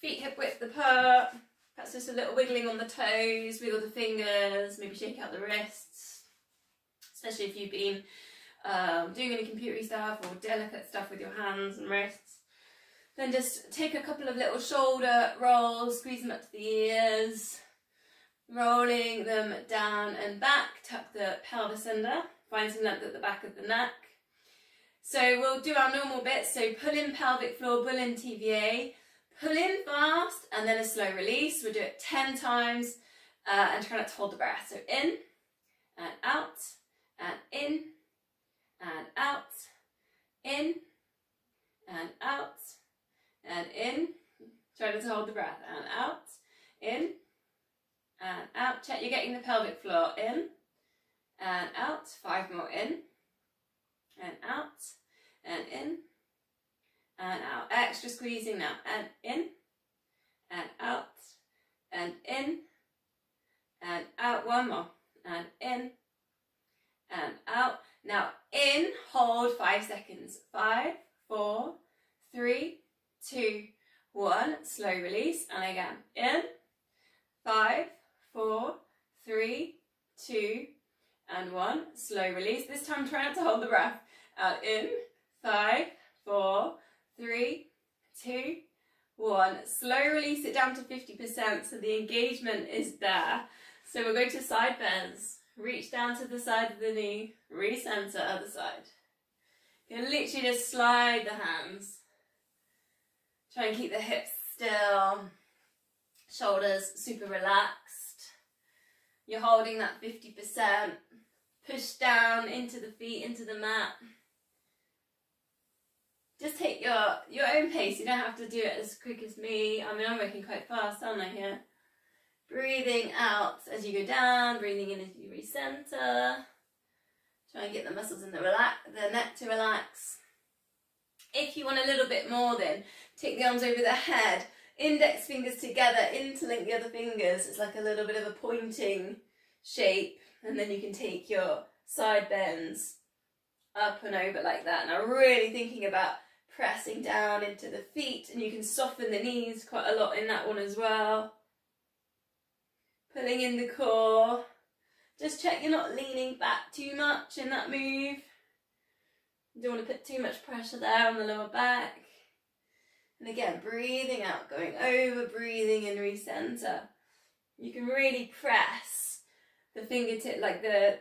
feet hip width apart. Perhaps just a little wiggling on the toes, wiggle the fingers, maybe shake out the wrists. Especially if you've been doing any computery stuff or delicate stuff with your hands and wrists. Then just take a couple of little shoulder rolls, squeeze them up to the ears, rolling them down and back, tuck the pelvis under, find some length at the back of the neck. So we'll do our normal bits, so pull in pelvic floor, pull in TVA, pull in fast and then a slow release. We'll do it 10 times and try not to hold the breath. So in and out and in and out, in and out and in. Try not to hold the breath. And out, in and out. Check you're getting the pelvic floor. In and out. 5 more. In and out and in and out. Extra squeezing now. And in and out and in and out. 1 more. And in and out. Now in, hold 5 seconds. 5, 4, 3, 2, 1. Slow release. And again. In. 5, 4, 3, 2, and 1. Slow release. This time try not to hold the breath. Out. In. 5, 4, 3, 2, 1. Slow release it down to 50% so the engagement is there. So we'll go to side bends. Reach down to the side of the knee. Recenter other side. You can literally just slide the hands. Try and keep the hips still. Shoulders super relaxed. You're holding that 50%. Push down into the feet, into the mat. Just take your own pace. You don't have to do it as quick as me. I mean, I'm working quite fast, aren't I, here? Breathing out as you go down, breathing in as you recenter. Try and get the muscles in the neck to relax. If you want a little bit more then, take the arms over the head, index fingers together, interlink the other fingers. It's like a little bit of a pointing shape. And then you can take your side bends up and over like that. Now really thinking about pressing down into the feet, and you can soften the knees quite a lot in that one as well. Pulling in the core. Just check you're not leaning back too much in that move. You don't want to put too much pressure there on the lower back. And again, breathing out, going over, breathing in, recenter. You can really press the fingertip, like the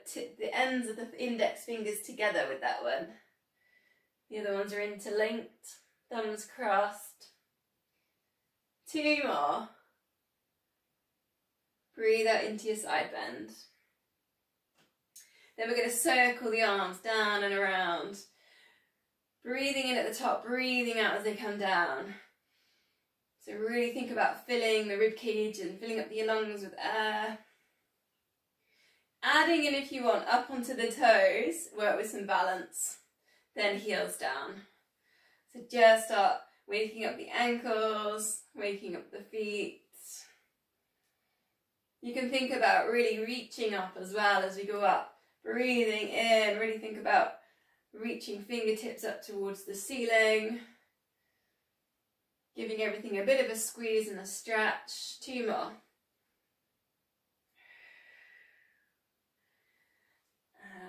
ends of the index fingers together with that one. The other ones are interlinked, thumbs crossed. 2 more. Breathe out into your side bend. Then we're going to circle the arms down and around. Breathing in at the top, breathing out as they come down. So really think about filling the rib cage and filling up your lungs with air. Adding in, if you want, up onto the toes, work with some balance. Then heels down. So just start waking up the ankles, waking up the feet. You can think about really reaching up as well as we go up. Breathing in, really think about reaching fingertips up towards the ceiling. Giving everything a bit of a squeeze and a stretch. 2 more.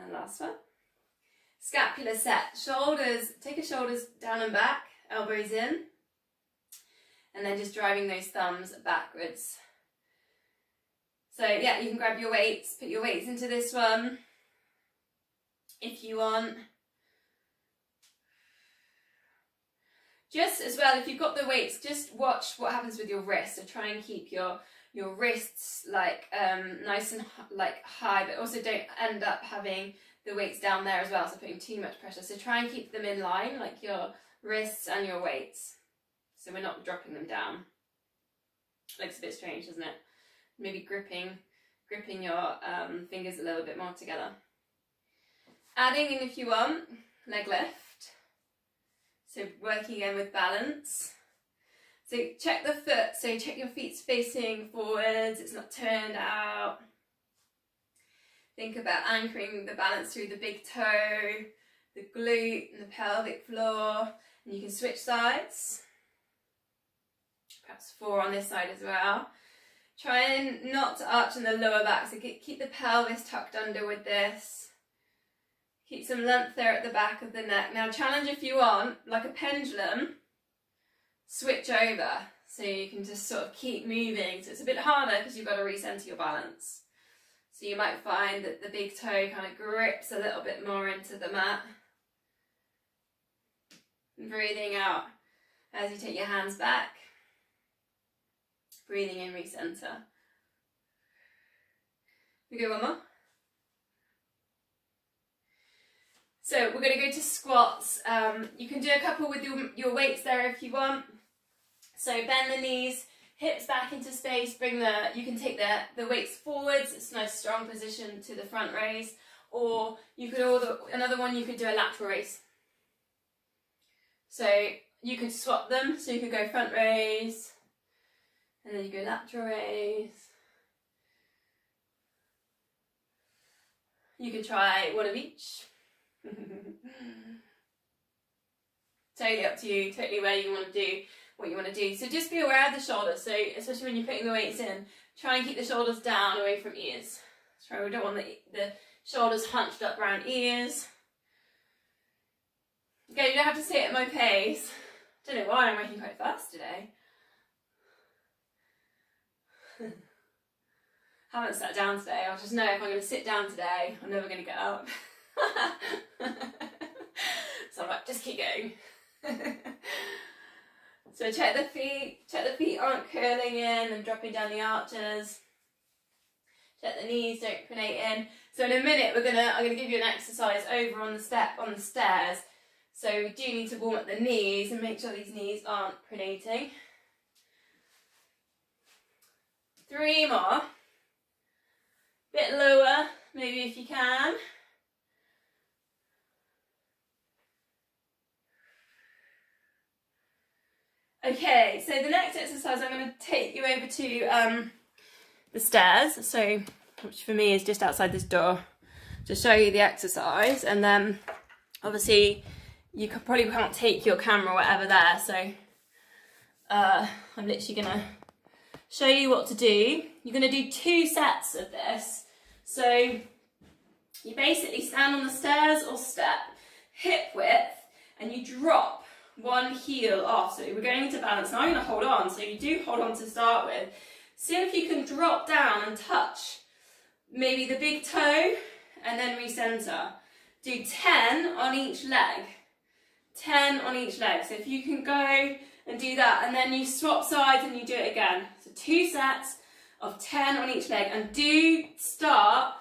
And last one. Scapular set. Shoulders, take your shoulders down and back, elbows in. And then just driving those thumbs backwards. So yeah, you can grab your weights, put your weights into this one if you want. Just as well, if you've got the weights, just watch what happens with your wrists. So try and keep your wrists like nice and like high, but also don't end up having the weights down there as well, so putting too much pressure. So try and keep them in line, like your wrists and your weights, so we're not dropping them down. Looks a bit strange, doesn't it? Maybe gripping your fingers a little bit more together. Adding in, if you want, leg lift. So working again with balance. So check the foot, so check your feet's facing forwards, it's not turned out. Think about anchoring the balance through the big toe, the glute and the pelvic floor. And you can switch sides. perhaps 4 on this side as well. Try and not to arch in the lower back, so keep the pelvis tucked under with this. Keep some length there at the back of the neck. Now challenge if you want, like a pendulum, switch over, so you can just sort of keep moving. So it's a bit harder because you've got to recenter your balance. So you might find that the big toe kind of grips a little bit more into the mat. And breathing out as you take your hands back. Breathing in, recenter. We go one more. So we're going to go to squats. You can do a couple with your weights there if you want. So bend the knees, hips back into space. You can take the weights forwards. It's a nice strong position to the front raise. Or you could another one. You could do a lateral raise. So you could swap them. So you could go front raise. And then you go lateral raise. You can try one of each. Totally up to you, totally where you want to do what you want to do. So just be aware of the shoulders. So especially when you're putting the weights in, try and keep the shoulders down away from ears. So we don't want the shoulders hunched up around ears. Okay, you don't have to say it at my pace. Don't know why I'm working quite fast today. Haven't sat down today. I just know if I'm going to sit down today, I'm never going to get up. So I'm like, just keep going. So check the feet aren't curling in and dropping down the arches. Check the knees don't pronate in. So in a minute I'm gonna give you an exercise over on the stairs. So we do need to warm up the knees and make sure these knees aren't pronating. 3 more. Bit lower, maybe if you can. Okay, so the next exercise I'm going to take you over to the stairs, so which for me is just outside this door, to show you the exercise, and then obviously you probably can't take your camera or whatever there, so I'm literally going to show you what to do. You're going to do 2 sets of this. So you basically stand on the stairs or step, hip width, and you drop one heel off. So we're going into balance. Now I'm going to hold on. So you do hold on to start with. See if you can drop down and touch maybe the big toe and then recenter. Do 10 on each leg. 10 on each leg. So if you can go and do that, and then you swap sides and you do it again. So 2 sets of 10 on each leg, and do start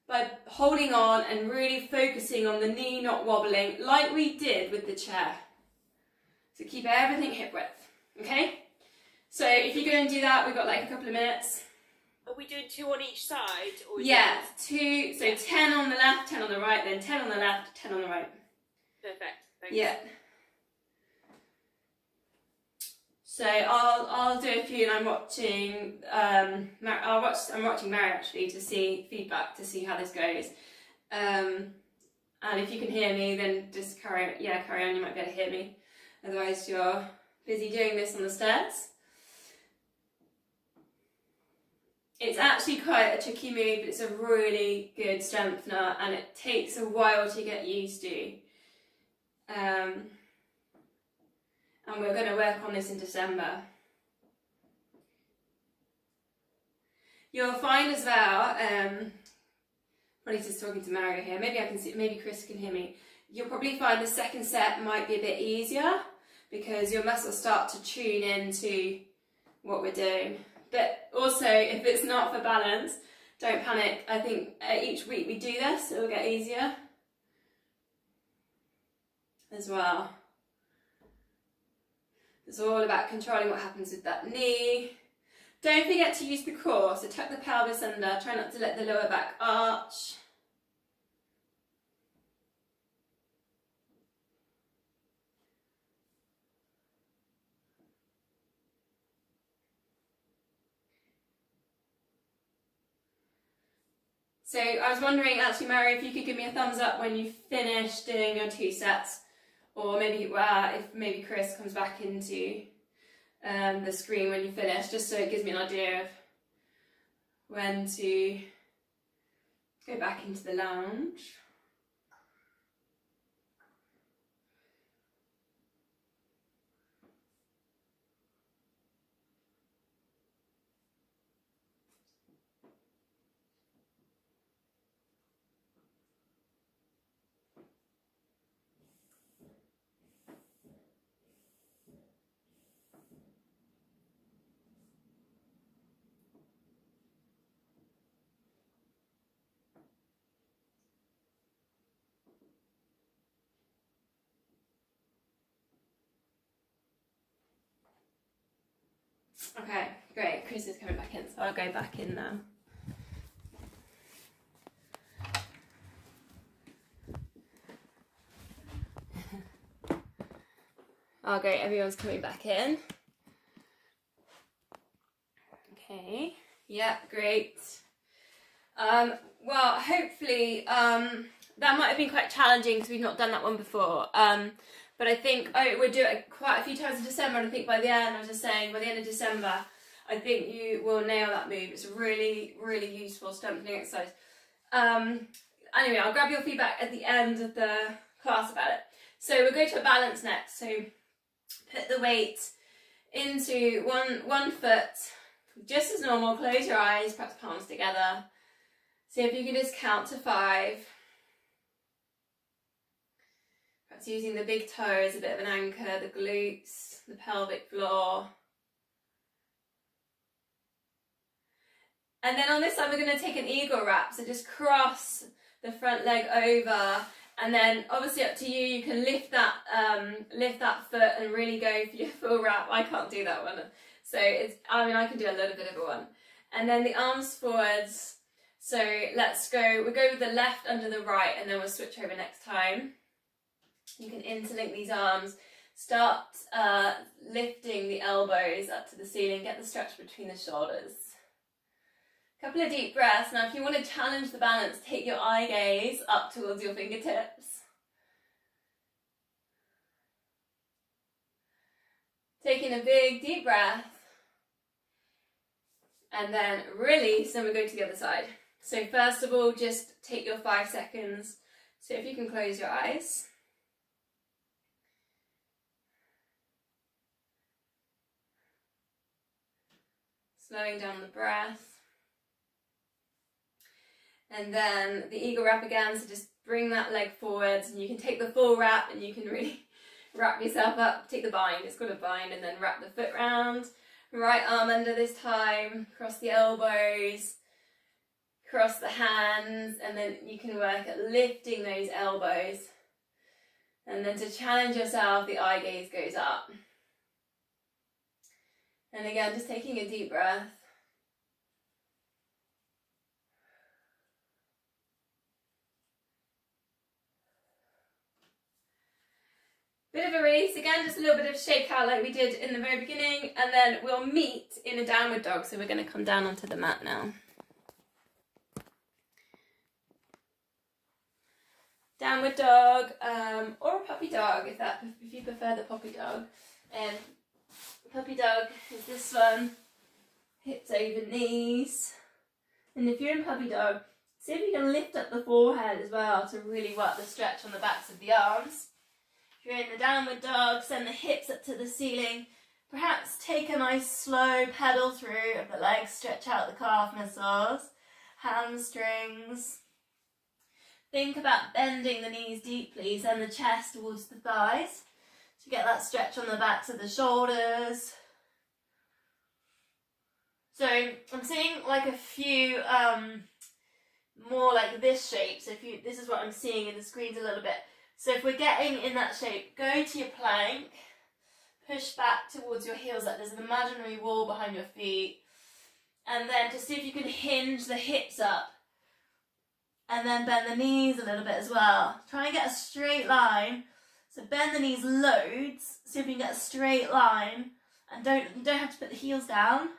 by holding on and really focusing on the knee not wobbling like we did with the chair. So keep everything hip width, okay? So if you go and do that, we've got like a couple of minutes. Are we doing 2 on each side? Or yeah, 2, so 10 on the left, 10 on the right, then 10 on the left, 10 on the right. Perfect, thanks. Yeah. So I'll do a few, and I'm watching I'm watching Mary actually to see feedback, to see how this goes. And if you can hear me, then just carry on. You might be able to hear me. Otherwise, you're busy doing this on the stairs. It's actually quite a tricky move, but it's a really good strengthener, and it takes a while to get used to. And we're going to work on this in December. You'll find as well, probably just talking to Mario here, maybe I can see, maybe Chris can hear me. You'll probably find the second set might be a bit easier because your muscles start to tune into what we're doing. But also, if it's not for balance, don't panic. I think each week we do this, it will get easier as well. It's all about controlling what happens with that knee. Don't forget to use the core, so tuck the pelvis under, try not to let the lower back arch. So I was wondering, actually, Mary, if you could give me a thumbs up when you finish doing your 2 sets, or maybe if maybe Chris comes back into the screen when you finish, just so it gives me an idea of when to go back into the lounge. Okay, great. Chris is coming back in, so I'll go back in now. Oh, great. Everyone's coming back in. Okay. Yeah, great. Well, hopefully, that might have been quite challenging because we've not done that one before. But I think we'll do it quite a few times in December, and I think by the end, I was just saying, by the end of December, I think you will nail that move. It's a really, really useful strengthening exercise. Anyway, I'll grab your feedback at the end of the class about it. So we'll go to a balance next. So put the weight into one foot, just as normal. Close your eyes, perhaps palms together. See if you can just count to 5. Perhaps using the big toe as a bit of an anchor, the glutes, the pelvic floor. And then on this side, we're going to take an eagle wrap. So just cross the front leg over, and then obviously up to you. You can lift that foot and really go for your full wrap. I can't do that one, so I can do a little bit of a one. And then the arms forwards. So we'll go with the left under the right, and then we'll switch over next time. You can interlink these arms, start lifting the elbows up to the ceiling, get the stretch between the shoulders. Couple of deep breaths. Now if you want to challenge the balance, take your eye gaze up towards your fingertips. Taking a big deep breath. And then release, and we'll go to the other side. So first of all, just take your 5 seconds. So if you can close your eyes. Slowing down the breath. And then the eagle wrap again, so just bring that leg forwards, and you can take the full wrap, and you can really wrap yourself up. Take the bind, it's got a bind, and then wrap the foot round. Right arm under this time, cross the elbows, cross the hands, and then you can work at lifting those elbows. And then to challenge yourself, the eye gaze goes up. And again, just taking a deep breath. Bit of a release again, just a little bit of shake out like we did in the very beginning, and then we'll meet in a downward dog. So we're going to come down onto the mat now. Downward dog, or a puppy dog if you prefer the puppy dog. Puppy dog is this one, hips over knees. And if you're in puppy dog, see if you can lift up the forehead as well to really work the stretch on the backs of the arms. If you're in the downward dog, send the hips up to the ceiling. Perhaps take a nice slow pedal through of the legs, stretch out the calf muscles, hamstrings. Think about bending the knees deeply, send the chest towards the thighs to get that stretch on the backs of the shoulders. So I'm seeing like a few more like this shape. So this is what I'm seeing in the screens a little bit. So if we're getting in that shape, go to your plank, push back towards your heels like there's an imaginary wall behind your feet, and then just see if you can hinge the hips up, and then bend the knees a little bit as well. Try and get a straight line. So bend the knees loads, see if you can get a straight line, and you don't have to put the heels down.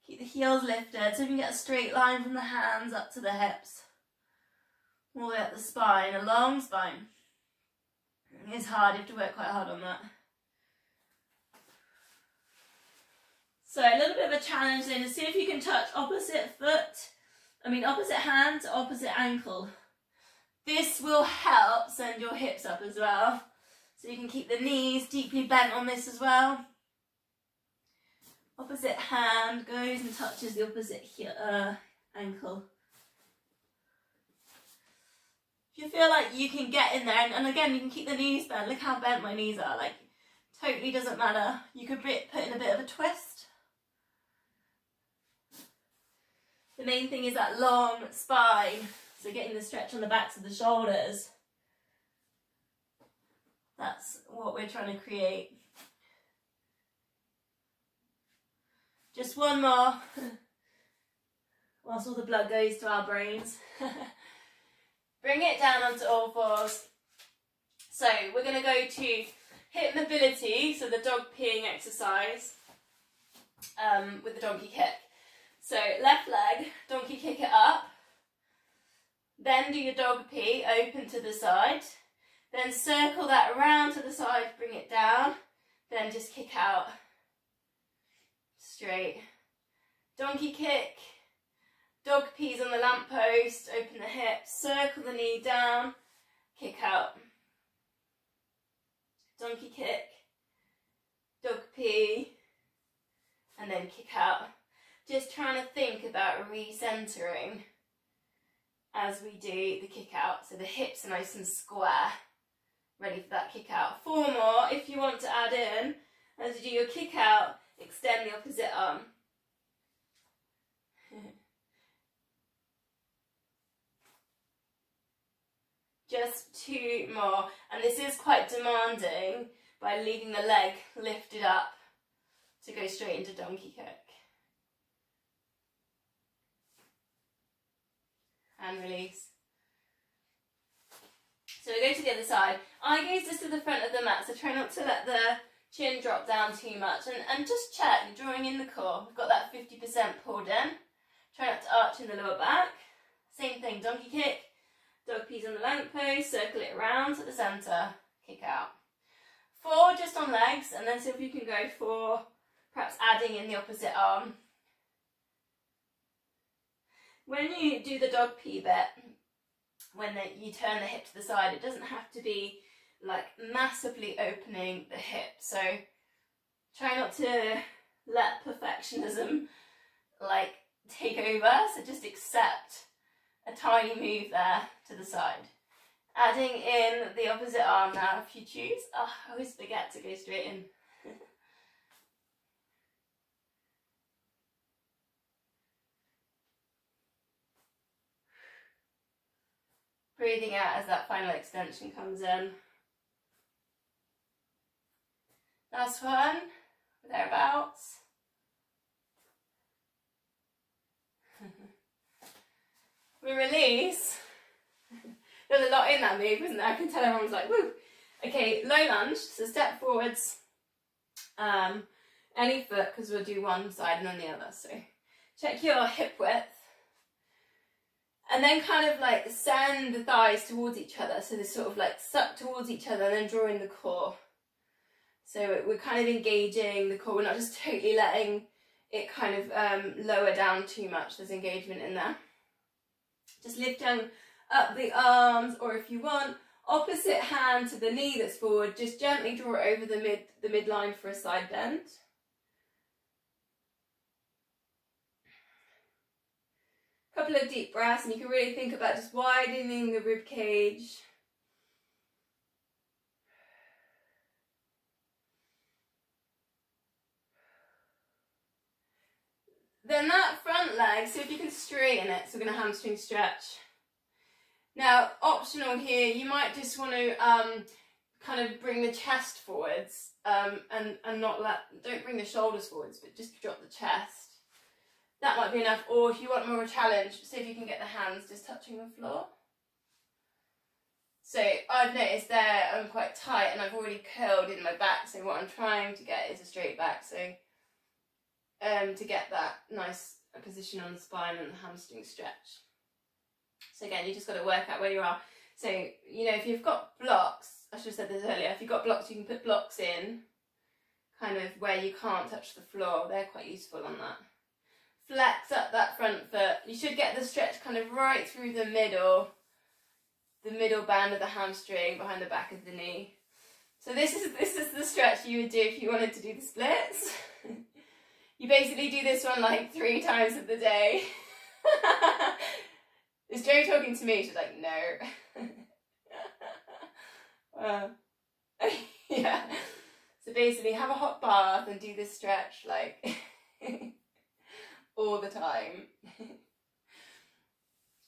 Keep the heels lifted, so you can get a straight line from the hands up to the hips. All the way up the spine, a long spine. It's hard, you have to work quite hard on that. So a little bit of a challenge then is see if you can touch opposite hand to opposite ankle. This will help send your hips up as well. So you can keep the knees deeply bent on this as well. Opposite hand goes and touches the opposite ankle. If you feel like you can get in there, and again, you can keep the knees bent. Look how bent my knees are. Like, totally doesn't matter. You could put in a bit of a twist. The main thing is that long spine. So getting the stretch on the backs of the shoulders. That's what we're trying to create. Just one more, whilst all the blood goes to our brains. Bring it down onto all fours. So we're going to go to hip mobility, so the dog peeing exercise with the donkey kick. So left leg, donkey kick it up. Then do your dog pee, open to the side. Then circle that around to the side, bring it down. Then just kick out. Straight. Donkey kick. Dog pees on the lamppost, open the hips, circle the knee down, kick out. Donkey kick. Dog pee. And then kick out. Just trying to think about re-centering as we do the kick out. So the hips are nice and square, ready for that kick out. 4 more if you want to add in. As you do your kick out, extend the opposite arm. Just 2 more. And this is quite demanding by leaving the leg lifted up to go straight into donkey kick. And release. So we go to the other side. Eye gaze just to the front of the mat, so try not to let the chin drop down too much. And just check, drawing in the core. We've got that 50% pulled in. Try not to arch in the lower back. Same thing, donkey kick. Dog pees on the lamppost, circle it around to the centre, kick out. 4 just on legs, and then see if you can go for perhaps adding in the opposite arm. When you do the dog pee bit, when you turn the hip to the side, it doesn't have to be like massively opening the hip. So try not to let perfectionism like take over. So just accept a tiny move there to the side. Adding in the opposite arm now if you choose. Oh, I always forget to go straight in. Breathing out as that final extension comes in. Last one, thereabouts. We release. There's a lot in that move, isn't there? I can tell everyone's like, woo. Okay, low lunge, so step forwards. Any foot, because we'll do one side and then the other. So check your hip width. And then kind of like send the thighs towards each other. So they sort of like suck towards each other and then draw in the core. So we're kind of engaging the core. We're not just totally letting it kind of lower down too much. There's engagement in there. Just lifting up the arms, or if you want, opposite hand to the knee that's forward. Just gently draw it over the midline for a side bend. Couple of deep breaths, and you can really think about just widening the rib cage. Then that front leg, so if you can straighten it, so we're going to hamstring stretch. Now, optional here, you might just want to kind of bring the chest forwards and don't bring the shoulders forwards, but just drop the chest. That might be enough, or if you want more of a challenge, see if you can get the hands just touching the floor. So I've noticed there I'm quite tight and I've already curled in my back, so what I'm trying to get is a straight back, so to get that nice position on the spine and the hamstring stretch. So again, you just got to work out where you are. So, you know, if you've got blocks, I should have said this earlier, if you've got blocks, you can put blocks in, kind of where you can't touch the floor. They're quite useful on that. Flex up that front foot. You should get the stretch kind of right through the middle band of the hamstring behind the back of the knee. So this is the stretch you would do if you wanted to do the splits. You basically do this one like 3 times of the day. Is Joe talking to me? She's like, no. Yeah. So basically have a hot bath and do this stretch like all the time.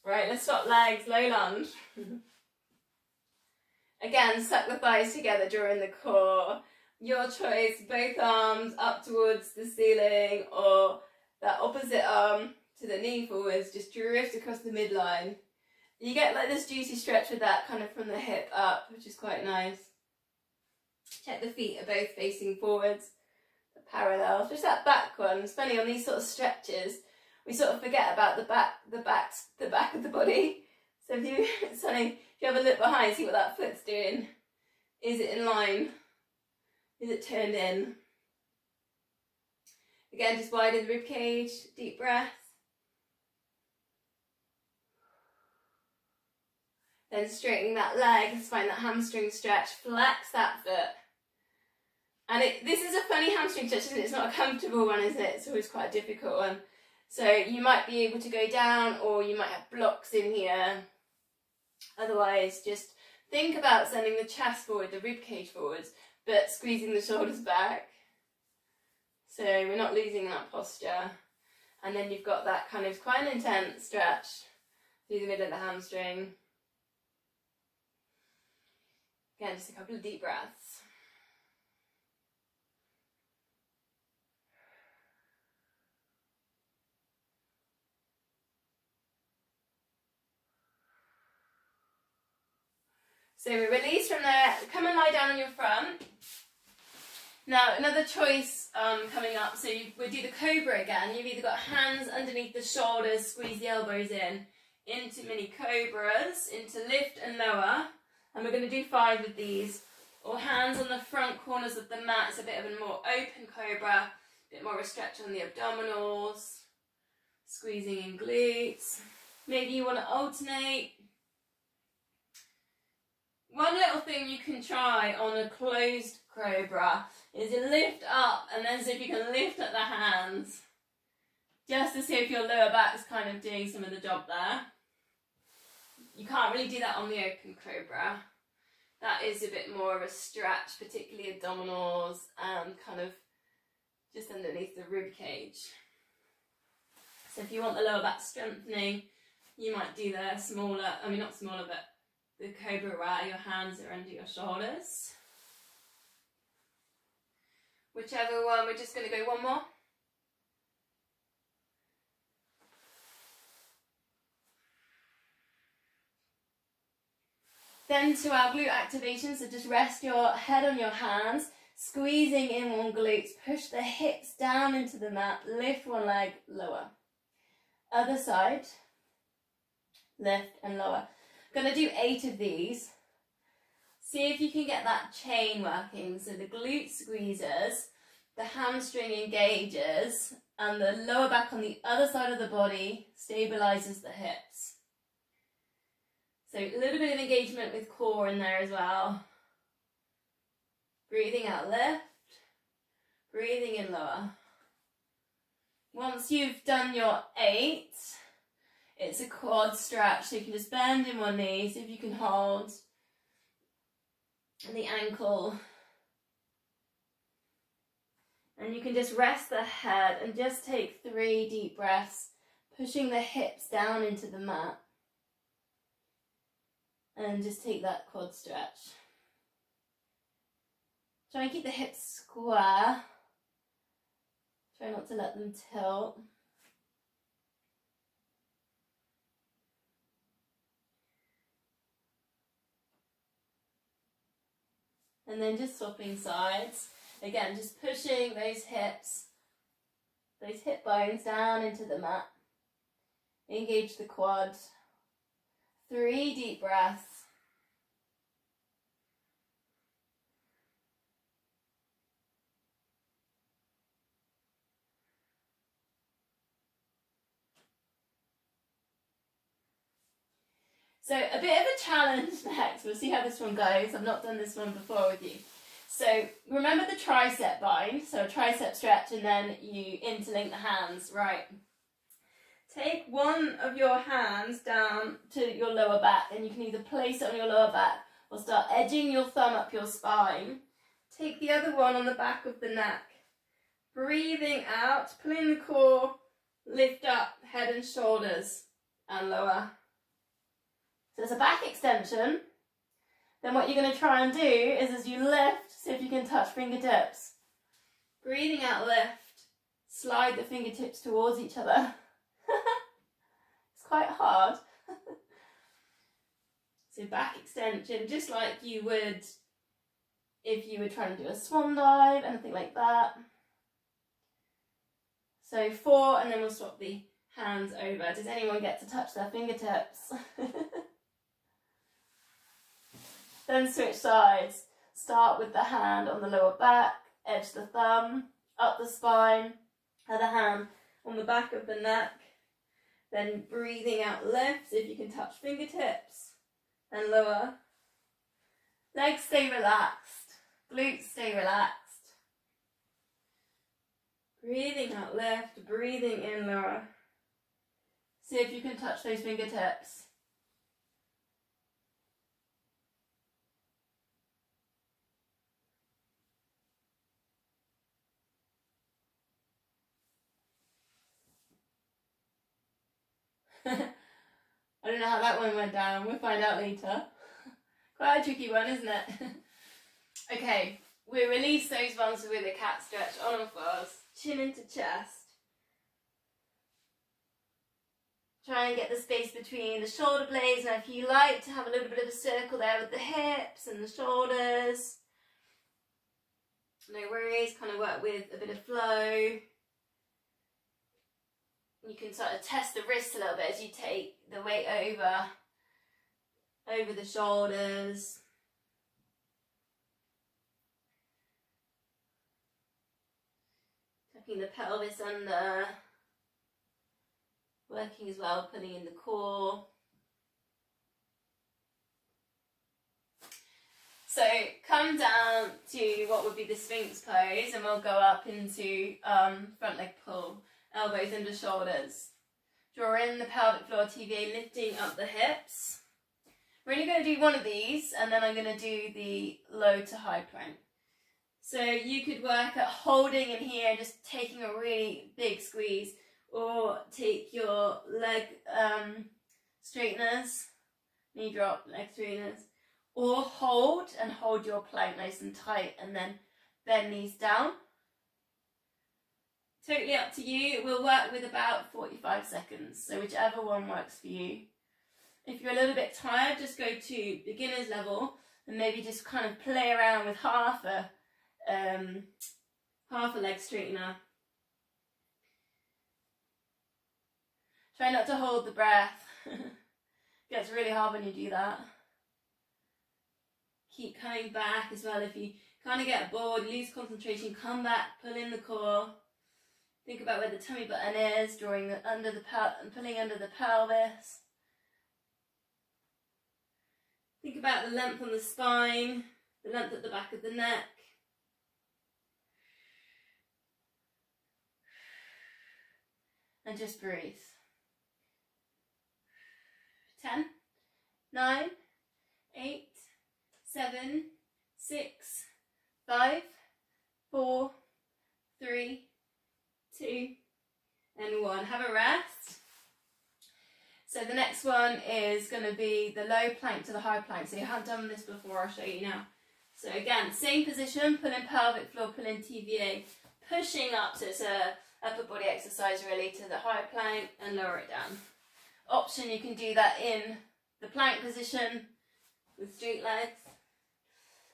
Right, let's swap legs, low lunge. Again, suck the thighs together during the core. Your choice, both arms up towards the ceiling or that opposite arm to the knee forwards, just drift across the midline. You get like this juicy stretch with that kind of from the hip up, which is quite nice. Check the feet are both facing forwards, the parallel. Just that back one. It's funny on these sort of stretches, we sort of forget about the back of the body. So if you have a look behind, see what that foot's doing. Is it in line? Is it turned in? Again, just widen the rib cage, deep breath. Then straightening that leg, find that hamstring stretch, flex that foot. And this is a funny hamstring stretch, isn't it? It's not a comfortable one, is it? It's always quite a difficult one. So you might be able to go down, or you might have blocks in here. Otherwise, just think about sending the chest forward, the rib cage forwards, but squeezing the shoulders back. So we're not losing that posture. And then you've got that kind of quite an intense stretch through the middle of the hamstring. Again, just a couple of deep breaths. So we release from there, come and lie down on your front. Now another choice coming up, so we'll do the cobra again. You've either got hands underneath the shoulders, squeeze the elbows into mini cobras, into lift and lower. And we're going to do 5 of these. Or hands on the front corners of the mat, it's a bit of a more open cobra, a bit more of a stretch on the abdominals, squeezing in glutes. Maybe you want to alternate. One little thing you can try on a closed cobra is you lift up and then see if you can lift up the hands, just to see if your lower back is kind of doing some of the job there. You can't really do that on the open cobra. That is a bit more of a stretch, particularly abdominals and kind of just underneath the rib cage. So if you want the lower back strengthening, you might do the smaller, not smaller, but the cobra where your hands are under your shoulders. Whichever one, we're just going to go one more. Then to our glute activation, so just rest your head on your hands, squeezing in one glute, push the hips down into the mat, lift one leg, lower. Other side, lift and lower. Going to do 8 of these. See if you can get that chain working. So the glute squeezes, the hamstring engages, and the lower back on the other side of the body stabilizes the hips. So a little bit of engagement with core in there as well. Breathing out, lift. Breathing in, lower. Once you've done your 8, it's a quad stretch, so you can just bend in one knee, see if you can hold the ankle. And you can just rest the head and just take 3 deep breaths, pushing the hips down into the mat. And just take that quad stretch. Try and keep the hips square. Try not to let them tilt. And then just swapping sides. Again, just pushing those hips, those hip bones down into the mat. Engage the quad. 3 deep breaths. So a bit of a challenge next. We'll see how this one goes. I've not done this one before with you. So remember the tricep bind. So a tricep stretch and then you interlink the hands. Right. Take one of your hands down to your lower back and you can either place it on your lower back or start edging your thumb up your spine. Take the other one on the back of the neck. Breathing out, pulling the core, lift up head and shoulders and lower. So it's a back extension. Then what you're going to try and do is as you lift, see if you can touch fingertips. Breathing out, lift. Slide the fingertips towards each other. It's quite hard. So back extension, just like you would if you were trying to do a swan dive, anything like that. So 4, and then we'll swap the hands over. Does anyone get to touch their fingertips? Then switch sides. Start with the hand on the lower back, edge the thumb, up the spine, other hand on the back of the neck. Then breathing out, lift, if you can touch fingertips, and lower. Legs stay relaxed, glutes stay relaxed. Breathing out, lift, breathing in, lower. See if you can touch those fingertips. I don't know how that one went down. We'll find out later. Quite a tricky one, isn't it? Okay, we release those ones with a cat stretch on all fours. Chin into chest. Try and get the space between the shoulder blades. Now if you like to have a little bit of a circle there with the hips and the shoulders, no worries, kind of work with a bit of flow. You can sort of test the wrists a little bit as you take the weight over the shoulders. Tucking the pelvis under. Working as well, pulling in the core. So come down to what would be the Sphinx pose and we'll go up into front leg pull. Elbows under shoulders. Draw in the pelvic floor TVA, lifting up the hips. We're only going to do one of these and then I'm going to do the low to high plank. So you could work at holding in here, just taking a really big squeeze, or take your leg straighteners, knee drop, leg straighteners, or hold your plank nice and tight and then bend knees down. Totally up to you. We'll work with about 45 seconds, so whichever one works for you. If you're a little bit tired, just go to beginner's level and maybe just kind of play around with half a leg straightener. Try not to hold the breath. Gets really hard when you do that. Keep coming back as well. If you kind of get bored, lose concentration, come back, pull in the core. Think about where the tummy button is, drawing under the pulling under the pelvis. Think about the length on the spine, the length at the back of the neck. And just breathe. 10, 9, 8, 7, 6, 5, 4, 3, 2, and 1. Have a rest. So the next one is going to be the low plank to the high plank. So you haven't done this before, I'll show you now. So again, same position, pull in pelvic floor, pull in TVA, pushing up, so it's a upper body exercise really, to the high plank and lower it down. Option, you can do that in the plank position with straight legs.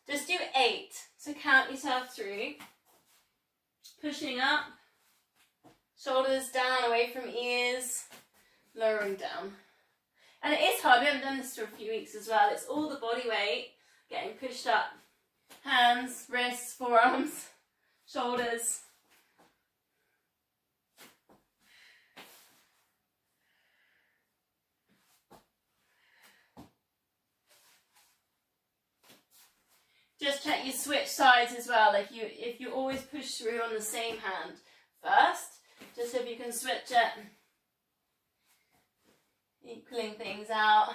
Just do 8, so count yourself through. Pushing up, shoulders down away from ears, lowering down. And it is hard, we haven't done this for a few weeks as well. It's all the body weight getting pushed up. Hands, wrists, forearms, shoulders. just check you switch sides as well. If you always push through on the same hand first, just if you can switch it, equaling things out.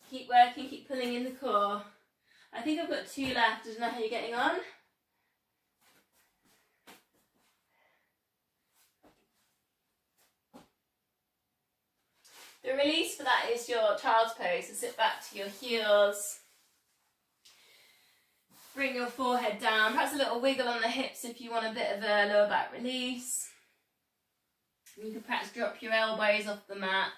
Keep working, keep pulling in the core. I think I've got 2 left. I don't know how you're getting on. The release for that is your child's pose. So sit back to your heels. Bring your forehead down. Perhaps a little wiggle on the hips if you want a bit of a lower back release. You can perhaps drop your elbows off the mat.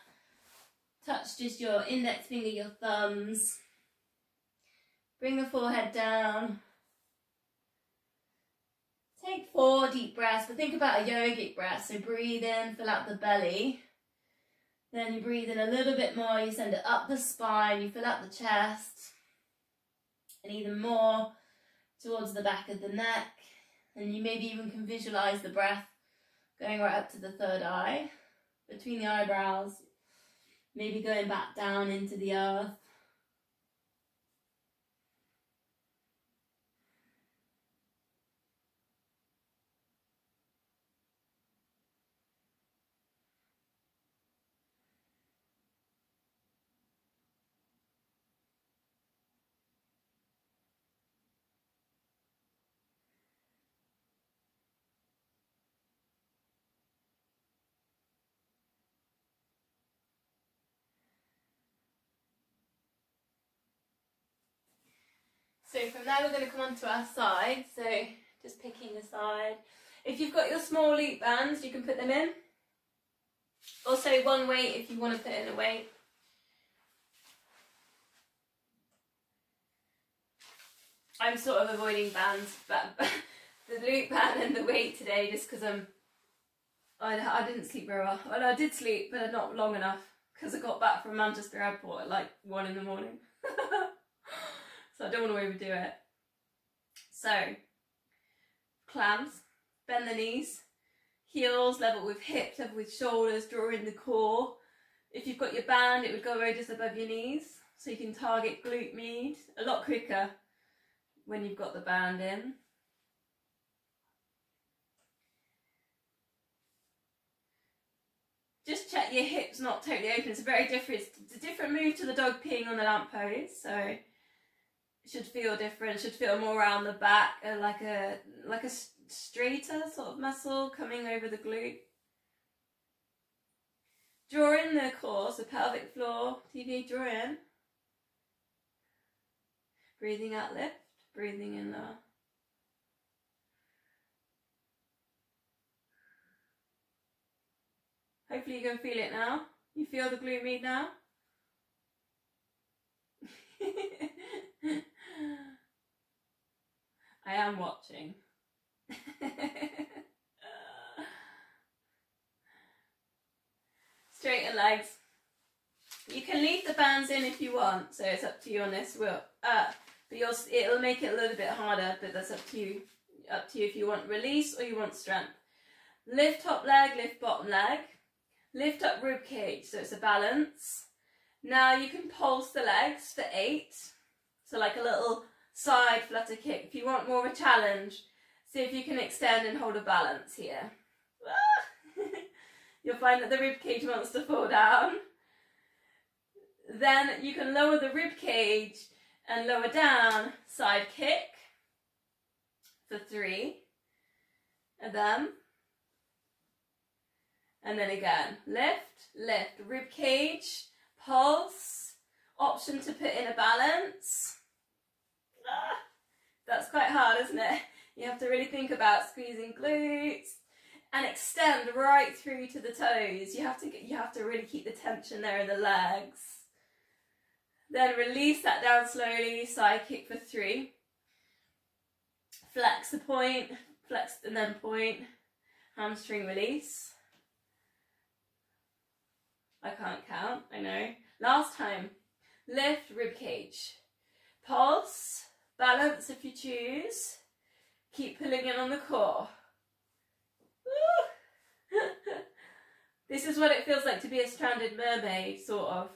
Touch just your index finger, your thumbs. Bring the forehead down. Take 4 deep breaths, but think about a yogic breath. So breathe in, fill out the belly. Then you breathe in a little bit more, you send it up the spine, you fill out the chest. And even more towards the back of the neck. And you maybe even can visualize the breath going right up to the third eye, between the eyebrows. Maybe going back down into the earth. So from there we're going to come onto our side, so just picking a side. If you've got your small loop bands, you can put them in. Also one weight if you want to put in a weight. I'm sort of avoiding bands, but the loop band and the weight today just because I didn't sleep very well. Well, I did sleep, but not long enough because I got back from Manchester Airport at like 1 in the morning. So I don't want to overdo it. So, clams, bend the knees, heels level with hips, level with shoulders, draw in the core. If you've got your band, it would go right just above your knees, so you can target glute med a lot quicker when you've got the band in. Just check your hips not totally open. It's a different move to the dog peeing on the lamp pose, so it should feel different, should feel more around the back, like a straighter sort of muscle coming over the glute. Draw in the core, so pelvic floor, TV, draw in. Breathing out, lift, breathing in, lower. Hopefully you can feel it now. You feel the glute med now? I am watching. Straighten legs. You can leave the bands in if you want, so it's up to you on this. But it'll make it a little bit harder, but that's up to you. Up to you if you want release or you want strength. Lift top leg, lift bottom leg. Lift up rib cage, so it's a balance. Now you can pulse the legs for 8. So like a little side flutter kick. If you want more of a challenge, see if you can extend and hold a balance here. You'll find that the rib cage wants to fall down. Then you can lower the rib cage and lower down, side kick for 3. And then again, lift, lift, rib cage, pulse, option to put in a balance. That's quite hard, isn't it? You have to really think about squeezing glutes and extend right through to the toes. You have to really keep the tension there in the legs. Then release that down slowly, side kick for 3. Flex the point, flex and then point, hamstring release. I can't count, I know. Last time, lift rib cage, pulse, balance if you choose, keep pulling in on the core. This is what it feels like to be a stranded mermaid, sort of.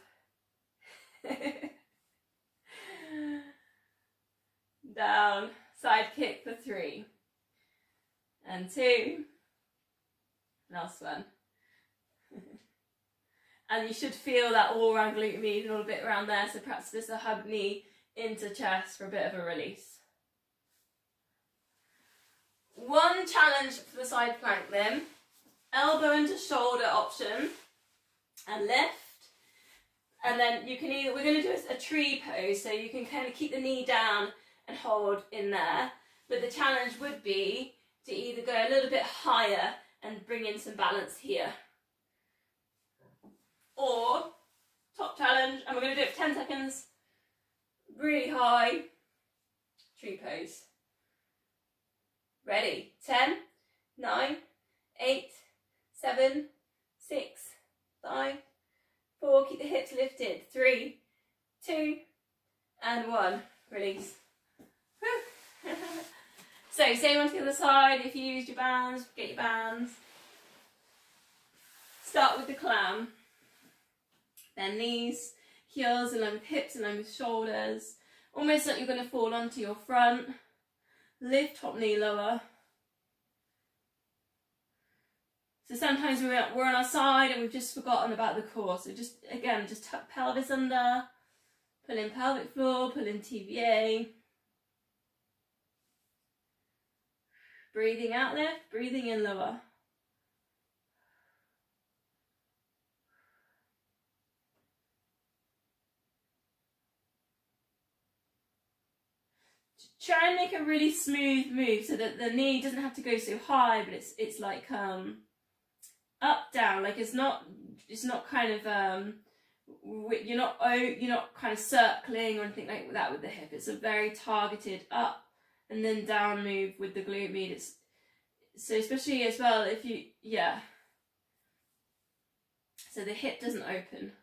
down, side kick for 3, and 2, last one. And you should feel that all around glute med and all a bit around there, so perhaps just a hug knee into chest for a bit of a release. One challenge for the side plank then, elbow into shoulder option, and lift. And then you can either, we're going to do a tree pose, so you can kind of keep the knee down and hold in there. But the challenge would be to either go a little bit higher and bring in some balance here. Or, top challenge, and we're going to do it for 10 seconds, really high, tree pose. Ready? 10, 9, 8, 7, 6, 5, 4, keep the hips lifted, 3, 2, and 1, release. So, same on to the other side. If you used your bands, get your bands. Start with the clam. Then knees, heels in line with hips, in line with shoulders. Almost like you're going to fall onto your front. Lift top knee lower. So sometimes we're on our side and we've just forgotten about the core. So just, again, just tuck pelvis under. Pull in pelvic floor, pull in TVA. Breathing out lift, breathing in lower. Try and make a really smooth move so that the knee doesn't have to go so high, but it's like up down. Like it's not kind of you're not kind of circling or anything like that with the hip. It's a very targeted up and then down move with the glute med. It's so especially as well if you so the hip doesn't open.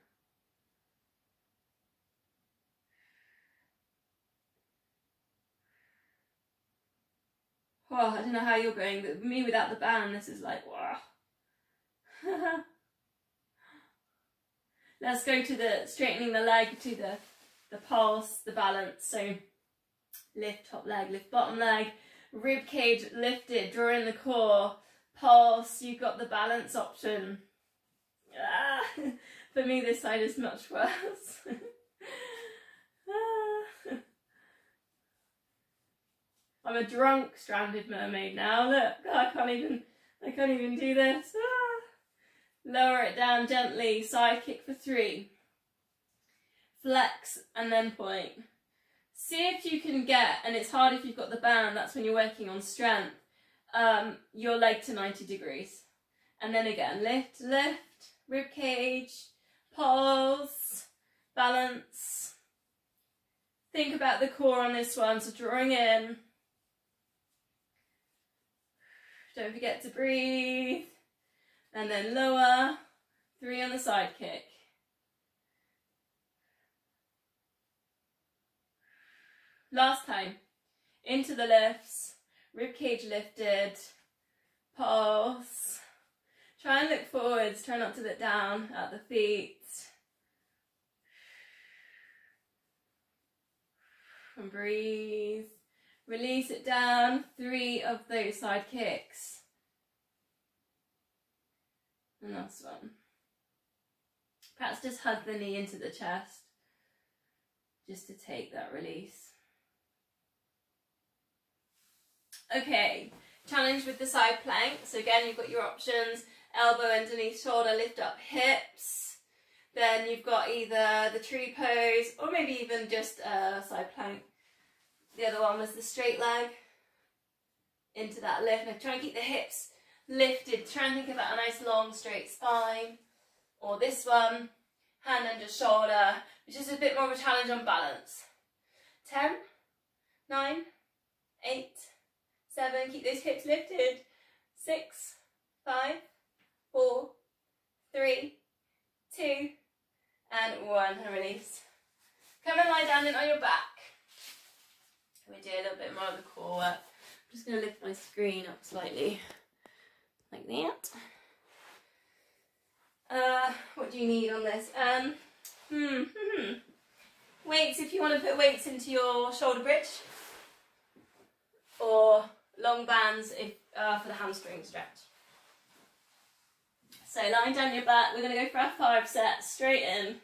Oh, I don't know how you're going, but me without the band, this is like, wow. Let's go to the straightening the leg, to the pulse, the balance. So lift top leg, lift bottom leg, rib cage lifted, draw in the core, pulse, you've got the balance option. For me, this side is much worse. I'm a drunk stranded mermaid now. Look, I can't even do this. Lower it down gently. Side kick for 3. Flex and then point. See if you can get, and it's hard if you've got the band, that's when you're working on strength, your leg to 90 degrees. And then again, lift, lift, rib cage, pulse, balance. Think about the core on this one, so drawing in. Don't forget to breathe. And then lower. 3 on the side kick. Last time. Into the lifts. Rib cage lifted. Pulse. Try and look forwards. Try not to look down at the feet. And breathe. Release it down, 3 of those side kicks. And last one. Perhaps just hug the knee into the chest, just to take that release. Okay, challenge with the side plank. So again, you've got your options, elbow underneath shoulder, lift up hips. Then you've got either the tree pose, or maybe even just a side plank. The other one was the straight leg into that lift. Now try and keep the hips lifted. Try and think about a nice long straight spine. Or this one, hand under shoulder, which is a bit more of a challenge on balance. 10, 9, 8, 7, keep those hips lifted. 6, 5, 4, 3, 2, and 1, and release. Come and lie down and on your back. We do a little bit more of the core work. I'm just going to lift my screen up slightly, like that. What do you need on this? Weights, if you want to put weights into your shoulder bridge. or long bands for the hamstring stretch. So lying down your back, we're going to go for our 5 sets, straight in.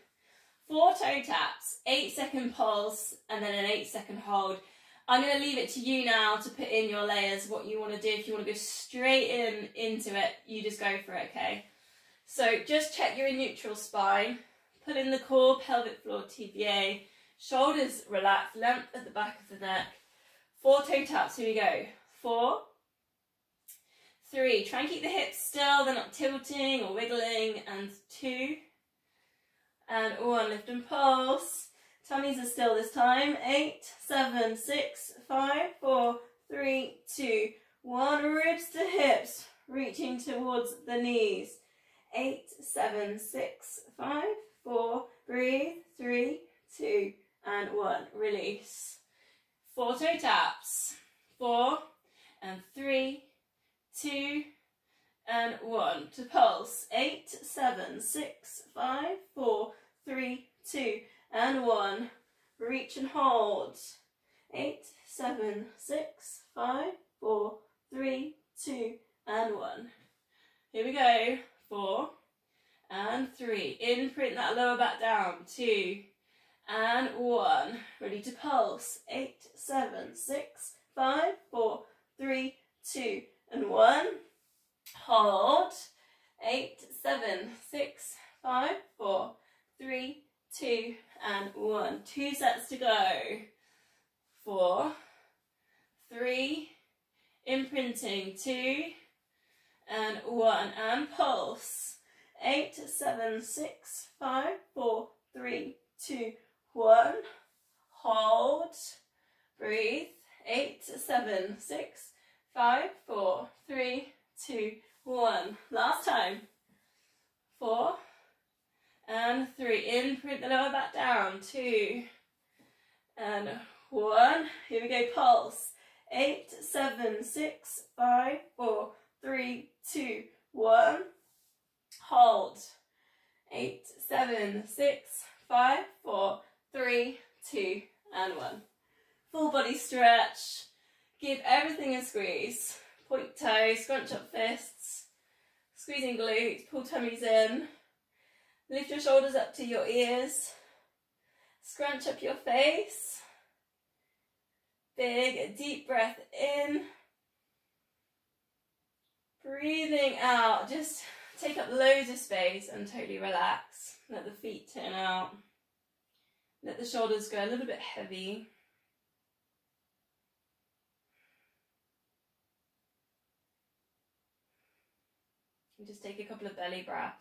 4 toe taps, 8-second pulse, and then an 8-second hold. I'm going to leave it to you now to put in your layers, what you want to do. If you want to go straight into it, you just go for it, okay? So just check you're in neutral spine. Pull in the core, pelvic floor, TVA. Shoulders relaxed, length at the back of the neck. 4 toe taps, here we go. 4, 3, try and keep the hips still, they're not tilting or wiggling, and 2, and 1, lift and pulse. Tummies are still this time. 8, 7, 6, 5, 4, 3, 2, 1, ribs to hips, reaching towards the knees. 8, 7, 6, 5, 4, breathe, 3, 2, and 1, release. 4 toe taps, 4, and 3, 2, and 1 to pulse. 8, 7, 6, 5, 4, 3, 2, and 1. Reach and hold. 8, 7, 6, 5, 4, 3, 2, and 1. Here we go. 4 and 3. Imprint that lower back down. 2 and 1. Ready to pulse. 8, 7, 6, 5, 4, 3, 2, and 1. Hold. 8, 7, 6, 5, 4, 3, 2, and 1. 2 sets to go. 4, 3, imprinting. 2, and 1. And pulse. 8, 7, 6, 5, 4, 3, 2, 1. Hold. Breathe. 8, 7, 6, 5, 4, 3, 2, 1. Last time. 4 and 3. Imprint the lower back down. 2 and 1. Here we go. Pulse. 8, 7, 6, 5, 4, 3, 2, 1. Hold. 8, 7, 6, 5, 4, 3, 2, and 1. Full body stretch. Give everything a squeeze. Point toes, scrunch up fists. Squeezing glutes, pull tummies in. Lift your shoulders up to your ears. Scrunch up your face. Big, deep breath in. Breathing out. Just take up loads of space and totally relax. Let the feet turn out. Let the shoulders go a little bit heavy. And just take a couple of belly breaths.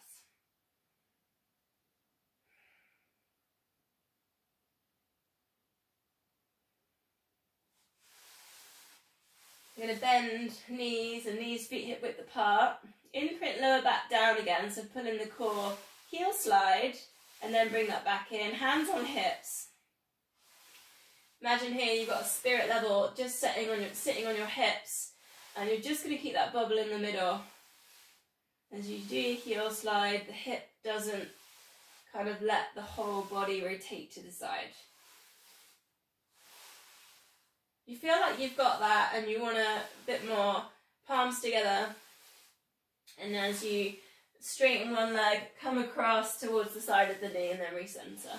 You're going to bend knees and knees, feet hip width apart. Imprint lower back down again, so pull in the core, heel slide, and then bring that back in. Hands on hips. Imagine here you've got a spirit level just sitting on your hips, and you're just going to keep that bubble in the middle. As you do your heel slide, the hip doesn't kind of let the whole body rotate to the side. You feel like you've got that and you want a bit more, palms together. And as you straighten one leg, come across towards the side of the knee and then recenter.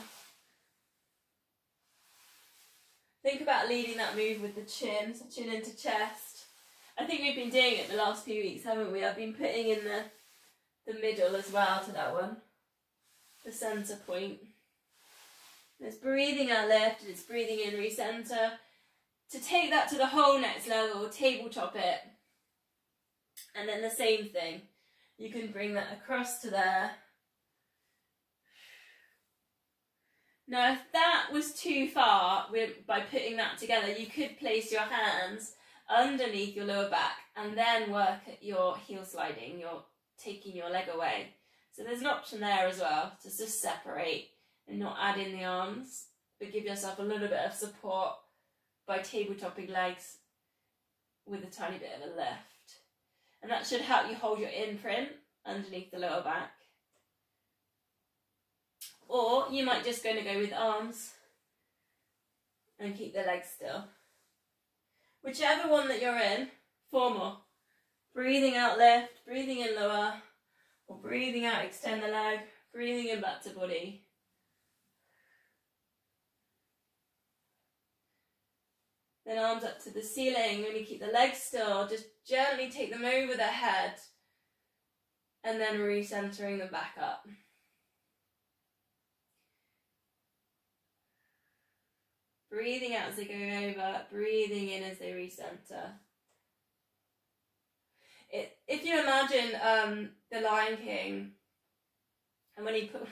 Think about leading that move with the chin, so chin into chest. I think we've been doing it the last few weeks, haven't we? I've been putting in the middle as well to that one, the centre point. It's breathing out lift, it's breathing in, recenter. To take that to the whole next level, tabletop it. And then the same thing. You can bring that across to there. Now, if that was too far, by putting that together, you could place your hands underneath your lower back and then work at your heel sliding, you're taking your leg away. So there's an option there as well, to just separate and not add in the arms, but give yourself a little bit of support by tabletopping legs with a tiny bit of a lift. And that should help you hold your imprint underneath the lower back. Or you might just going to go with arms and keep the legs still. Whichever one that you're in, 4 more. Breathing out, lift, breathing in, lower, or breathing out, extend the leg, breathing in, back to body. Then arms up to the ceiling. When you keep the legs still, just gently take them over the head and then recentering them back up. Breathing out as they go over, breathing in as they recenter. If you imagine the Lion King, and when he put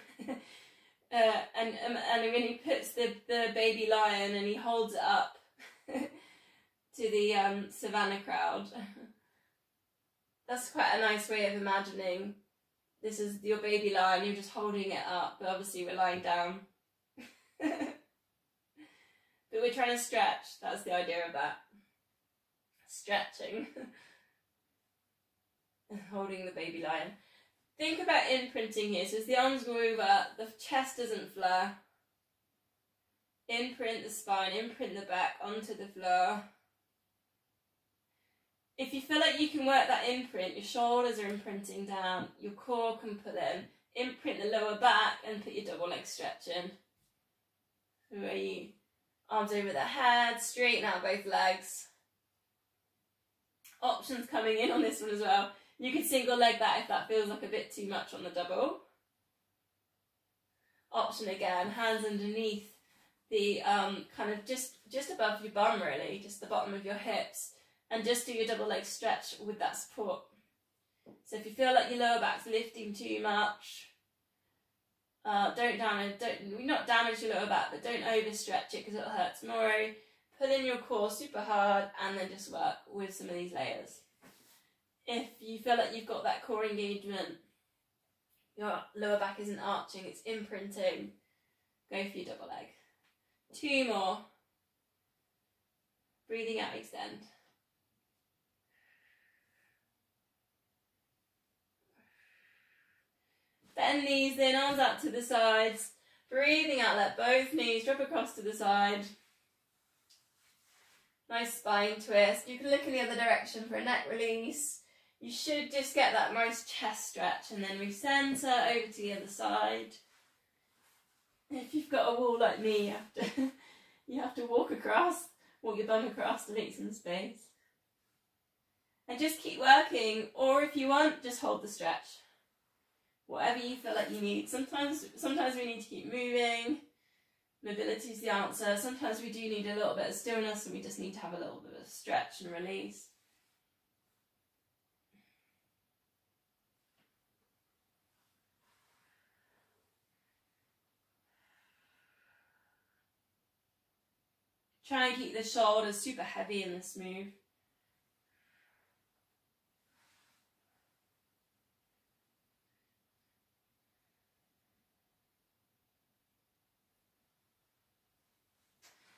and when he puts the baby lion and he holds it up to the savannah crowd, that's quite a nice way of imagining this is your baby lion, you're just holding it up, but obviously we're lying down. But we're trying to stretch, that's the idea of that. Stretching. Holding the baby lion. Think about imprinting here. So as the arms go over, the chest doesn't flare. Imprint the spine, imprint the back onto the floor. If you feel like you can work that imprint, your shoulders are imprinting down, your core can pull in. Imprint the lower back and put your double leg stretch in. Where you arms over the head, straighten out both legs. Options coming in on this one as well. You could single leg that if that feels like a bit too much on the double. Option again, hands underneath the kind of just above your bum really, just the bottom of your hips, and just do your double leg stretch with that support. So if you feel like your lower back's lifting too much, not damage your lower back, but don't overstretch it because it'll hurt tomorrow. Pull in your core super hard and then just work with some of these layers. If you feel like you've got that core engagement, your lower back isn't arching, it's imprinting, go for your double leg. 2 more. Breathing out, extend. Bend knees in, arms out to the sides. Breathing out, let both knees drop across to the side. Nice spine twist. You can look in the other direction for a neck release. You should just get that nice chest stretch and then recenter over to the other side. If you've got a wall like me, you have to walk your bum across to make some space. And just keep working, or if you want, just hold the stretch. Whatever you feel like you need. Sometimes we need to keep moving. Mobility is the answer. Sometimes we do need a little bit of stillness and we just need to have a little bit of stretch and release. Try and keep the shoulders super heavy in this move.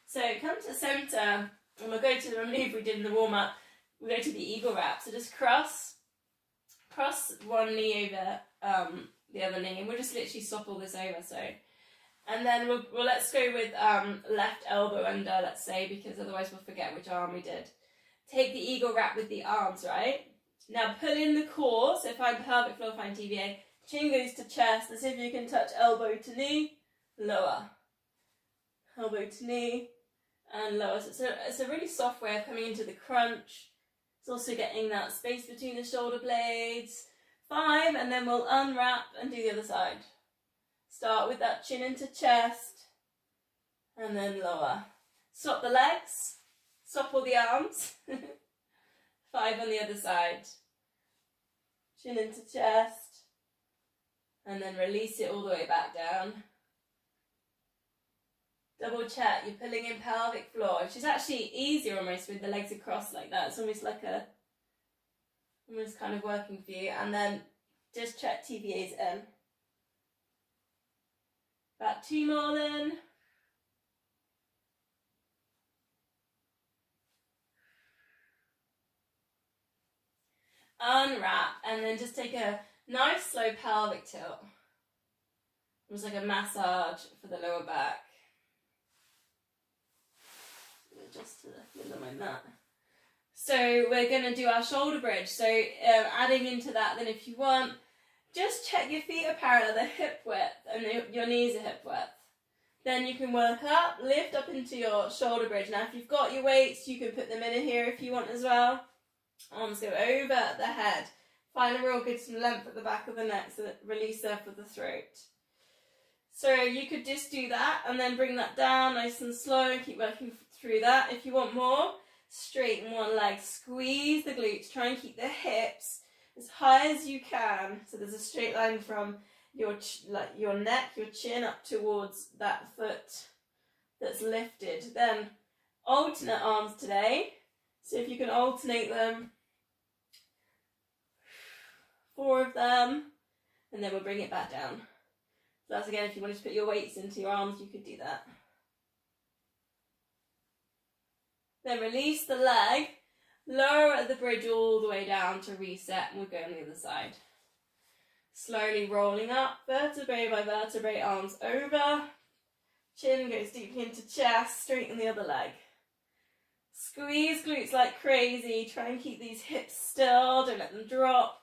So come to centre, and we'll go to the move we did in the warm-up. We'll go to the eagle wrap. So just cross one knee over the other knee, and we'll just literally swap all this over. So, and then we'll let's go with left elbow under, let's say, because otherwise we'll forget which arm we did. Take the eagle wrap with the arms, right? Now pull in the core, so find pelvic floor, find TVA. Chin goes to chest. Let's see if you can touch elbow to knee, lower. Elbow to knee, and lower. So it's a really soft way of coming into the crunch. It's also getting that space between the shoulder blades. 5, and then we'll unwrap and do the other side. Start with that chin into chest, and then lower. Swap the legs, swap all the arms. 5 on the other side. Chin into chest, and then release it all the way back down. Double check, you're pulling in pelvic floor, which is actually easier almost with the legs across like that. It's almost like almost kind of working for you. And then just check TVA's in. About 2 more then. Unwrap, and then just take a nice slow pelvic tilt. Almost like a massage for the lower back. Just to the middle of my mat. So we're going to do our shoulder bridge. So adding into that, then if you want, just check your feet are parallel, they're hip width, and your knees are hip width. Then you can work up, lift up into your shoulder bridge. Now if you've got your weights, you can put them in here if you want as well. Arms go over the head. Find a real good some length at the back of the neck so that release there for the throat. So you could just do that and then bring that down nice and slow and keep working through that. If you want more, straighten one leg, squeeze the glutes, try and keep the hips as high as you can. So there's a straight line from your neck, your chin up towards that foot that's lifted. Then alternate arms today. So if you can alternate them, 4 of them, and then we'll bring it back down. So that's again, if you wanted to put your weights into your arms, you could do that. Then release the leg, lower the bridge all the way down to reset, and we'll go on the other side. Slowly rolling up, vertebrae by vertebrae, arms over, chin goes deeply into chest, straighten the other leg. Squeeze glutes like crazy, try and keep these hips still, don't let them drop.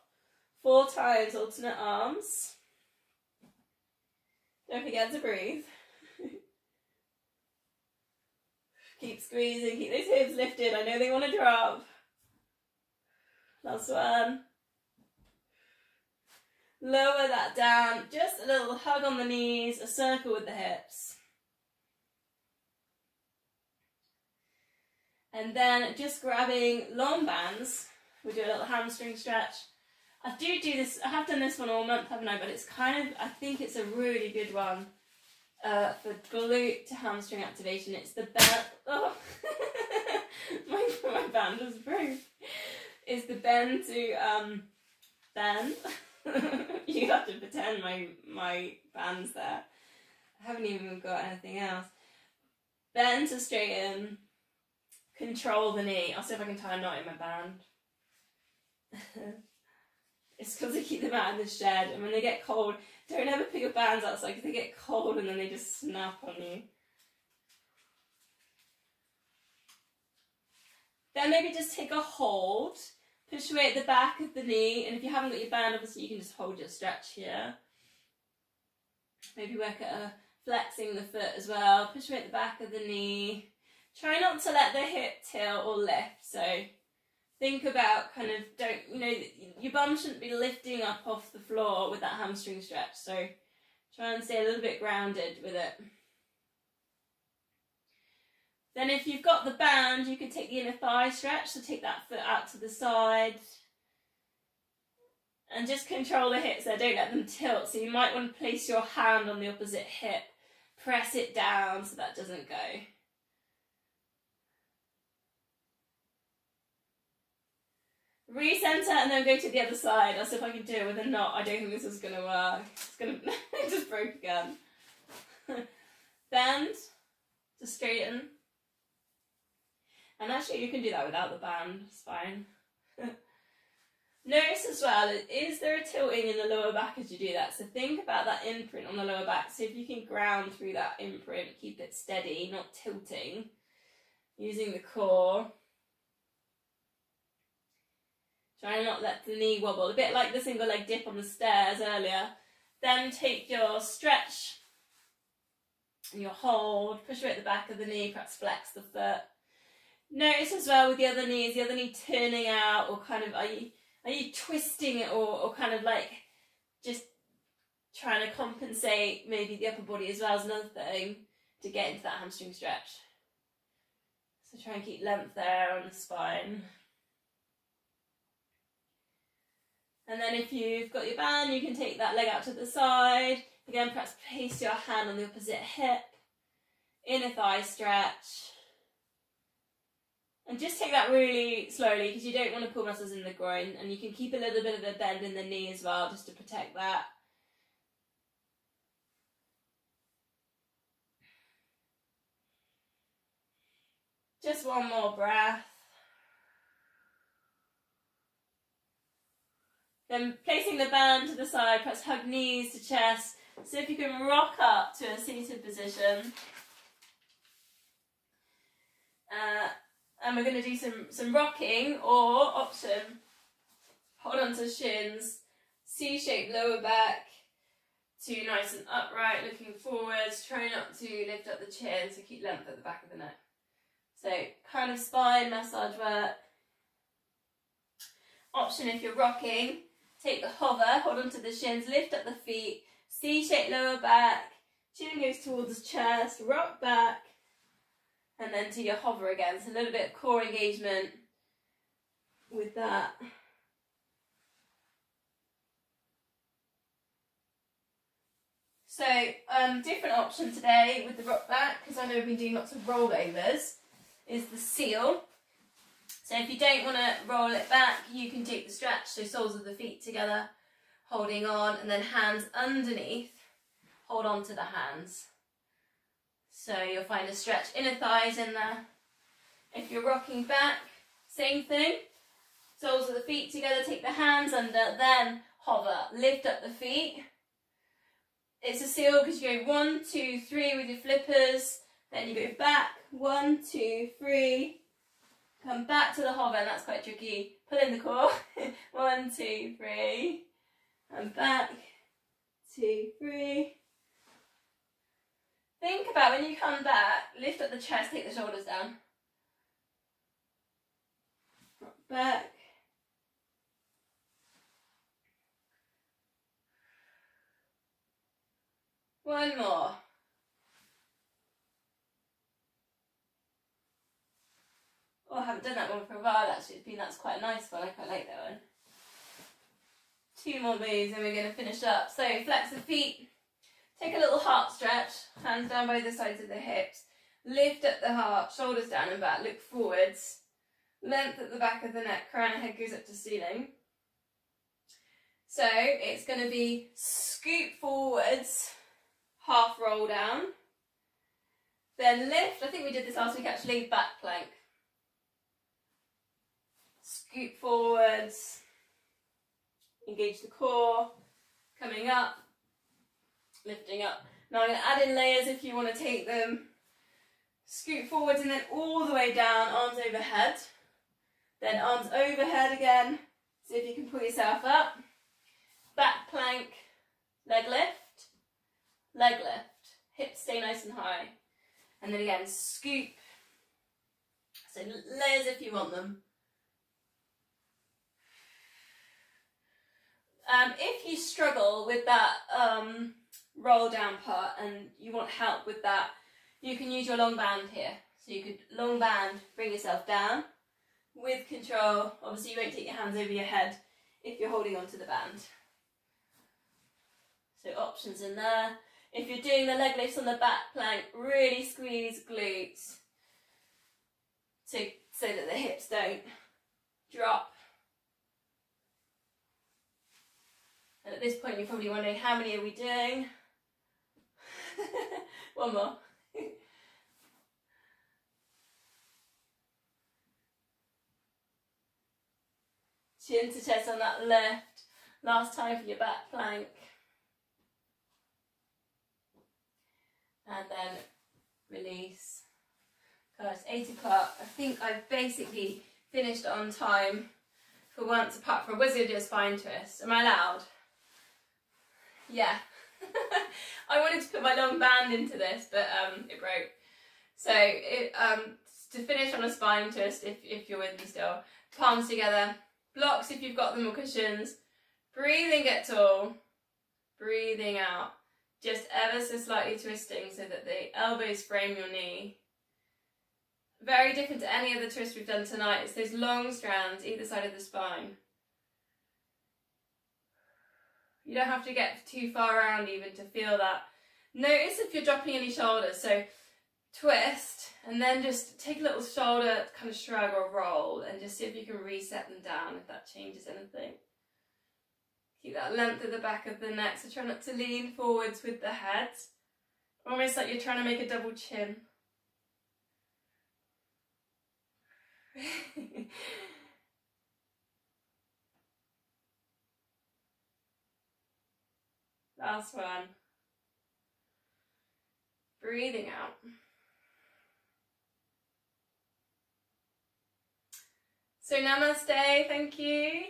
4 times, alternate arms. Don't forget to breathe. Keep squeezing, keep those hips lifted. I know they want to drop. Last one. Lower that down. Just a little hug on the knees, a circle with the hips. And then just grabbing long bands. We'll do a little hamstring stretch. I do this, I have done this one all month, haven't I? But it's kind of, I think it's a really good one for glute to hamstring activation. It's the bend, oh, my band was broke. It's the bend to bend. You have to pretend my band's there. I haven't even got anything else. Bend to straighten, control the knee. I'll see if I can tie a knot in my band. It's because they keep them out in the shed, and when they get cold, don't ever put your bands outside because they get cold and then they just snap on you. Then maybe just take a hold, push away at the back of the knee, and if you haven't got your band, obviously you can just hold your stretch here. Maybe work at flexing the foot as well, push away at the back of the knee. Try not to let the hip tilt or lift, so think about kind of, your bum shouldn't be lifting up off the floor with that hamstring stretch, so try and stay a little bit grounded with it. Then if you've got the band, you could take the inner thigh stretch, so take that foot out to the side. And just control the hips there, don't let them tilt, so you might want to place your hand on the opposite hip, press it down so that doesn't go. Recenter and then go to the other side. I'll see if I can do it with a knot. I don't think this is going to work. It just broke again. Bend to straighten. And actually you can do that without the band, it's fine. Notice as well, is there a tilting in the lower back as you do that? So think about that imprint on the lower back. So if you can ground through that imprint, keep it steady, not tilting. Using the core. Try and not let the knee wobble, a bit like the single leg dip on the stairs earlier. Then take your stretch and your hold, push away at the back of the knee, perhaps flex the foot. Notice as well with the other knee, is the other knee turning out, or kind of, are you twisting it, or kind of like just trying to compensate maybe the upper body as well as another thing to get into that hamstring stretch. So try and keep length there on the spine. And then if you've got your band, you can take that leg out to the side. Again, perhaps place your hand on the opposite hip. Inner thigh stretch. And just take that really slowly because you don't want to pull muscles in the groin. And you can keep a little bit of a bend in the knee as well just to protect that. Just one more breath. Then placing the band to the side, perhaps hug knees to chest. So if you can rock up to a seated position. And we're going to do some rocking, or option, hold on to shins, C-shaped lower back, to nice and upright, looking forwards, try not to lift up the chin, so keep length at the back of the neck. So kind of spine massage work. Option if you're rocking, take the hover, hold on to the shins, lift up the feet, C-shaped lower back, chin goes towards the chest, rock back, and then do your hover again. So a little bit of core engagement with that. So different option today with the rock back, because I know we've been doing lots of rollovers, is the seal. So if you don't want to roll it back, you can take the stretch, so soles of the feet together, holding on, and then hands underneath, hold on to the hands. So you'll find a stretch, inner thighs in there. If you're rocking back, same thing. Soles of the feet together, take the hands under, then hover, lift up the feet. It's a seal because you go 1, 2, 3 with your flippers, then you go back, 1, 2, 3, come back to the hover, and that's quite tricky. Pull in the core, 1, 2, 3, and back, 2, 3. Think about when you come back, lift up the chest, take the shoulders down. Rock back. One more. Oh, I haven't done that one for a while actually. That's quite a nice one. I quite like that one. 2 more moves and we're going to finish up. So flex the feet. Take a little heart stretch. Hands down by the sides of the hips. Lift up the heart. Shoulders down and back. Look forwards. Length at the back of the neck. Crown of head goes up to ceiling. So it's going to be scoop forwards. Half roll down. Then lift. I think we did this last week actually. Back plank. Scoop forwards, engage the core, coming up, lifting up. Now I'm going to add in layers if you want to take them. Scoop forwards and then all the way down, arms overhead. Then arms overhead again. See if you can pull yourself up. Back plank, leg lift, leg lift. Hips stay nice and high. And then again, scoop. So layers if you want them. If you struggle with that roll down part and you want help with that, you can use your long band here. So you could long band, bring yourself down with control. Obviously you won't take your hands over your head if you're holding onto the band. So options in there. If you're doing the leg lifts on the back plank, really squeeze glutes so that the hips don't drop. And at this point you're probably wondering, how many are we doing? One more. Chin to chest on that left. Last time for your back plank. And then release. God, it's 8 o'clock. I think I've basically finished on time for once, apart from, was going to do a spine twist. Am I allowed? Yeah. I wanted to put my long band into this, but it broke. So to finish on a spine twist, if you're with me still, palms together, blocks if you've got them, or cushions. Breathing, get tall. Breathing out. Just ever so slightly twisting so that the elbows frame your knee. Very different to any other twist we've done tonight. It's those long strands either side of the spine. You don't have to get too far around even to feel that. Notice if you're dropping any shoulders. So twist and then just take a little shoulder kind of shrug or roll and just see if you can reset them down if that changes anything. Keep that length at the back of the neck, so try not to lean forwards with the head. Almost like you're trying to make a double chin. Last one. Breathing out. So namaste, thank you.